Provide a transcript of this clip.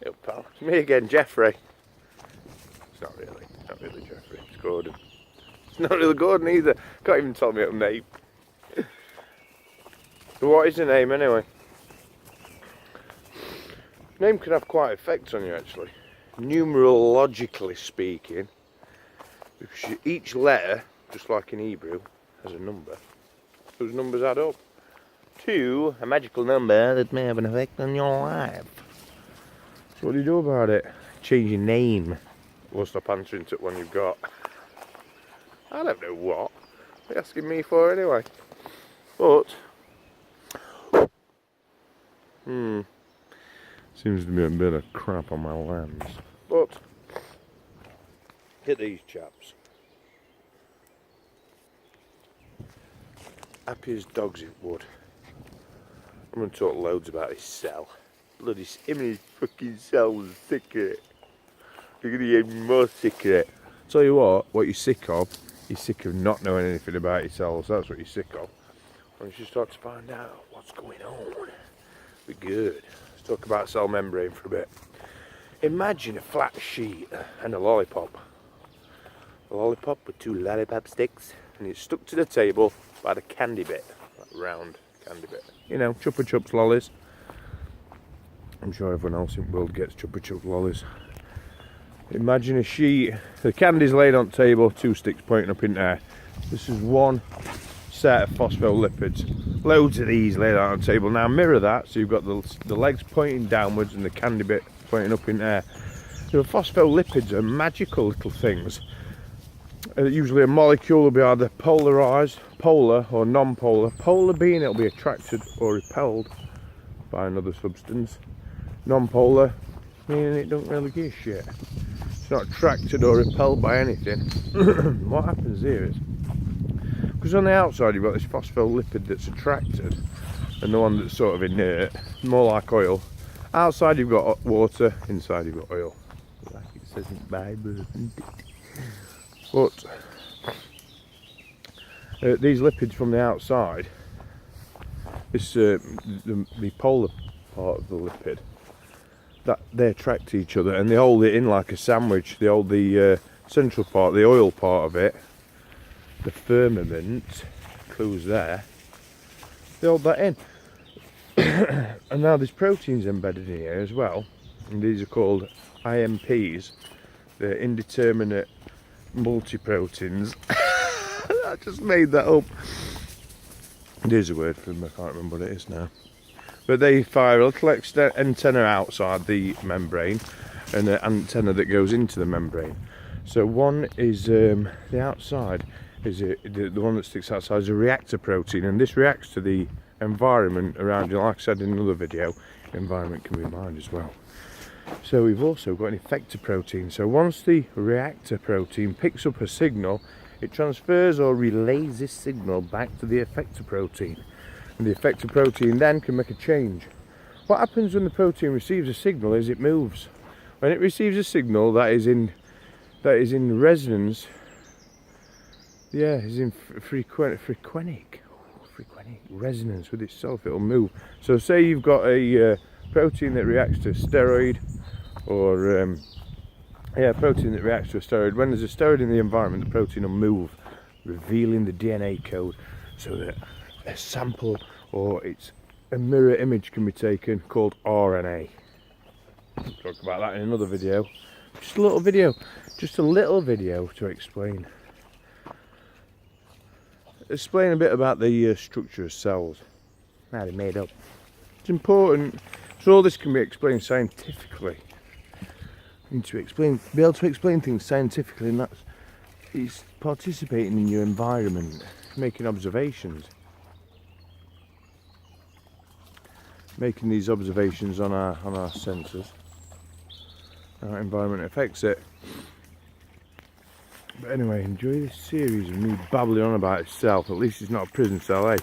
Yo, pal. It's me again, Jeffrey. It's not really Jeffrey. It's Gordon. It's not really Gordon either. Can't even tell me a name. But what is the name anyway? Name can have quite effects on you actually. Numerologically speaking. Because each letter, just like in Hebrew, has a number. Those numbers add up to a magical number that may have an effect on your life. So what do you do about it? Change your name. Or stop answering to one you've got. I don't know what. What are you asking me for anyway? But seems to be a bit of crap on my lens. But hit these chaps. Happy as dogs it would. I'm going to talk loads about his cell. Bloody him and his fucking cell was sick of it. You're going to get more sick of it. Tell you what you're sick of, you're sick of not knowing anything about your cells. That's what you're sick of. Once you start to find out what's going on, be good. Let's talk about cell membrane for a bit. Imagine a flat sheet and a lollipop. A lollipop with two lollipop sticks, and it's stuck to the table by the candy bit, that round candy bit. You know, Chupa Chups lollies. I'm sure everyone else in the world gets Chupa Chups lollies. Imagine a sheet, the candy's laid on the table, two sticks pointing up in there. This is one set of phospholipids. Loads of these laid out on the table. Now mirror that, so you've got the legs pointing downwards and the candy bit pointing up in there. The phospholipids are magical little things. Usually a molecule will be either polarised, polar or non-polar. Polar being it'll be attracted or repelled by another substance. Non-polar meaning it don't really give a shit. It's not attracted or repelled by anything. What happens here is, because on the outside you've got this phospholipid that's attracted and the one that's sort of inert, more like oil. Outside you've got water, inside you've got oil. Like it says in the Bible. But these lipids from the outside, this the polar part of the lipid, that they attract each other and they hold it in like a sandwich. They hold the central part, the oil part of it, the firmament, clues there, they hold that in. And now there's proteins embedded in here as well, and these are called IMPs. They're indeterminate multiproteins. I just made that up. There's a word for them, I can't remember what it is now. But they fire a little antenna outside the membrane and an antenna that goes into the membrane. So one is the outside is the one that sticks outside is a reactor protein, and this reacts to the environment around you. Like I said in another video, environment can be mind as well. So we've also got an effector protein. So once the reactor protein picks up a signal, it transfers or relays this signal back to the effector protein. And the effector protein then can make a change. What happens when the protein receives a signal is it moves. When it receives a signal that is in resonance, yeah, is in frequenic resonance with itself, it'll move. So say you've got a protein that reacts to a steroid, or protein that reacts to a steroid. When there's a steroid in the environment, the protein will move, revealing the DNA code, so that a sample or a mirror image can be taken called RNA. We'll talk about that in another video. Just a little video to explain a bit about the structure of cells, how they're made up. It's important, so all this can be explained scientifically. You need to be able to explain things scientifically, and it's participating in your environment, making observations. Making these observations on our sensors. Our environment affects it. But anyway, enjoy this series of me babbling on about itself. At least it's not a prison cell, eh?